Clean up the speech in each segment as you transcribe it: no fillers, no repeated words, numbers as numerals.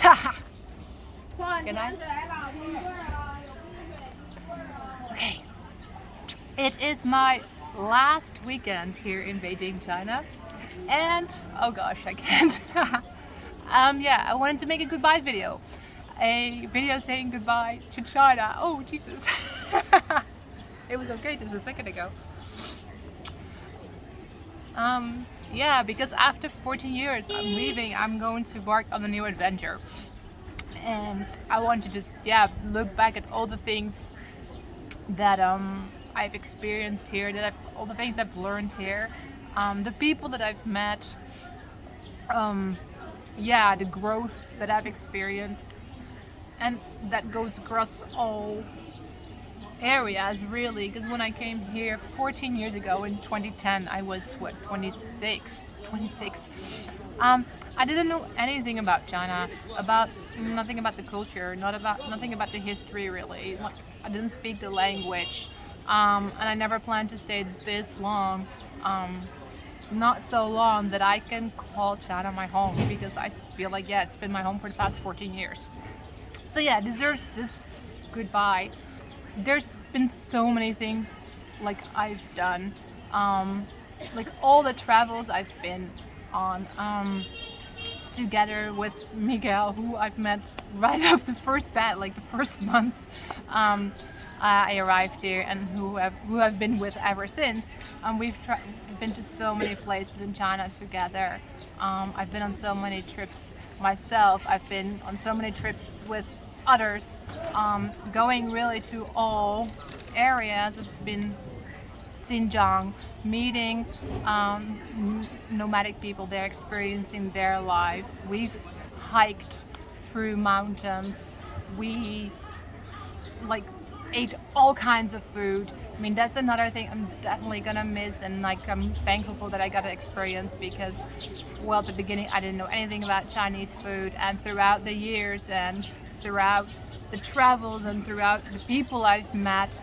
Good night. Okay. It is my last weekend here in Beijing, China. And oh gosh, I can't. Yeah, I wanted to make a goodbye video. A video saying goodbye to China. Oh Jesus. It was okay just a second ago. Yeah, because after 14 years I'm leaving, I'm going to embark on a new adventure. And I want to just, yeah, look back at all the things that I've experienced here, all the things I've learned here, the people that I've met, yeah, the growth that I've experienced, and that goes across all areas really. Because when I came here 14 years ago in 2010, I was what, 26. I didn't know anything about China, about nothing about the culture, nothing about the history really. Like, I didn't speak the language, and I never planned to stay this long. Not so long that I can call China my home, because I feel like, yeah, it's been my home for the past 14 years. So yeah, it deserves this goodbye. There's been so many things like I've done, like all the travels I've been on, together with Miguel, who I've met right off the first bat, like the first month I arrived here, and who I've been with ever since. We've been to so many places in China together. I've been on so many trips myself. I've been on so many trips with others, going really to all areas. I've been Xinjiang, meeting nomadic people there, experiencing their lives. We've hiked through mountains. We like ate all kinds of food. I mean, that's another thing I'm definitely gonna miss, and like I'm thankful that I got to experience, because, well, at the beginning I didn't know anything about Chinese food, and throughout the years and throughout the travels and throughout the people I've met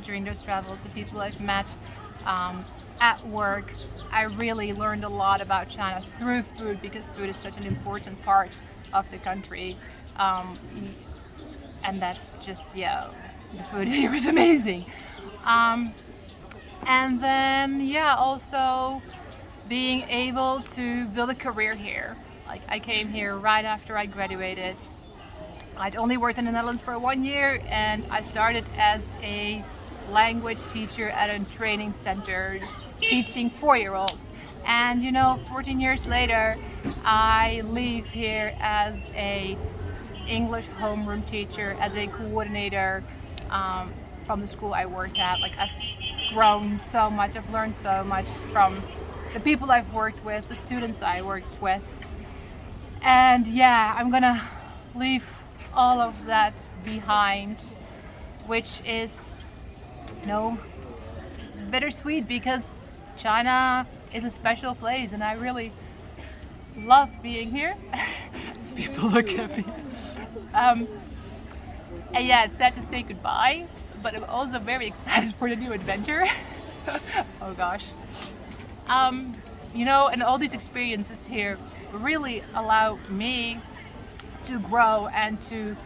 during those travels, the people I've met at work, I really learned a lot about China through food, because food is such an important part of the country. And that's just, yeah, the food here is amazing. And then, yeah, also being able to build a career here. Like, I came here right after I graduated. I'd only worked in the Netherlands for 1 year, and I started as a language teacher at a training center teaching 4-year-olds. And 14 years later, I leave here as a English homeroom teacher, as a coordinator from the school I worked at. Like, I've grown so much, I've learned so much from the people I've worked with, the students I worked with. And yeah, I'm gonna leave all of that behind, which is bittersweet, because China is a special place and I really love being here. As people look at me. And yeah, it's sad to say goodbye, but I'm also very excited for the new adventure. Oh gosh. And all these experiences here really allow me to grow and to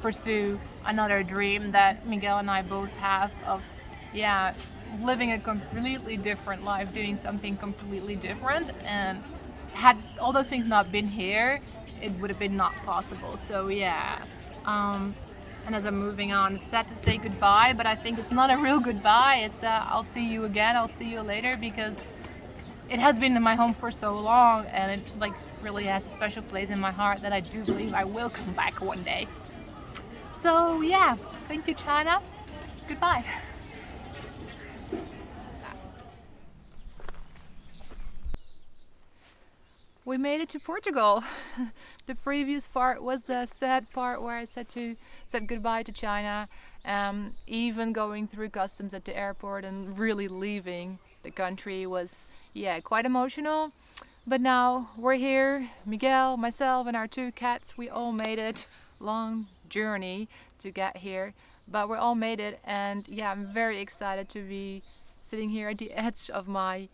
pursue another dream that Miguel and I both have, of, yeah, living a completely different life, doing something completely different. And had all those things not been here, it would have been not possible. So yeah, and as I'm moving on, it's sad to say goodbye, but I think it's not a real goodbye. It's I'll see you again, I'll see you later, because it has been in my home for so long, and it like really has a special place in my heart that I do believe I will come back one day. So yeah, thank you, China. Goodbye. We made it to Portugal. The previous part was the sad part, where I said goodbye to China, even going through customs at the airport and really leaving the country was, yeah, quite emotional. But now we're here, Miguel, myself, and our 2 cats. We all made it. Long journey to get here, but we all made it. And yeah, I'm very excited to be sitting here at the edge of my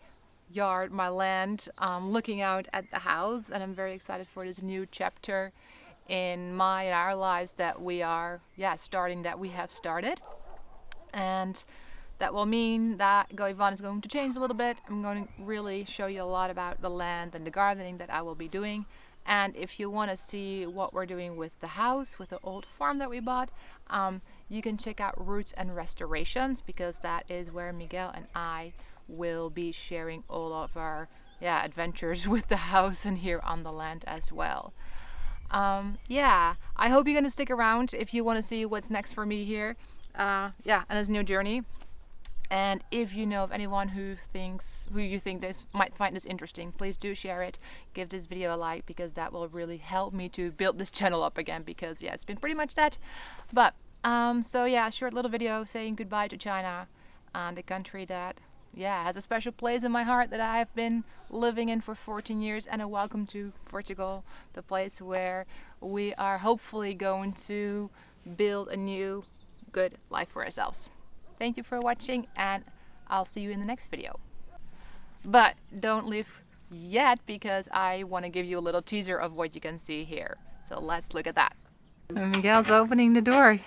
yard, my land, looking out at the house, and I'm very excited for this new chapter in our lives that we are we have started. And that will mean that Goivan is going to change a little bit. I'm going to really show you a lot about the land and the gardening that I will be doing. And if you want to see what we're doing with the house, with the old farm that we bought, you can check out Roots and Restorations, because that is where Miguel and I will be sharing all of our adventures with the house and here on the land as well. I hope you're going to stick around if you want to see what's next for me here. And this new journey. And if you know of anyone who you think this might find this interesting, please do share it. Give this video a like, because that will really help me to build this channel up again, because it's been pretty much that. But short little video saying goodbye to China, the country that has a special place in my heart, that I have been living in for 14 years, and a welcome to Portugal, the place where we are hopefully going to build a new good life for ourselves. Thank you for watching, and I'll see you in the next video. But don't leave yet, because I want to give you a little teaser of what you can see here. So let's look at that. And Miguel's opening the door.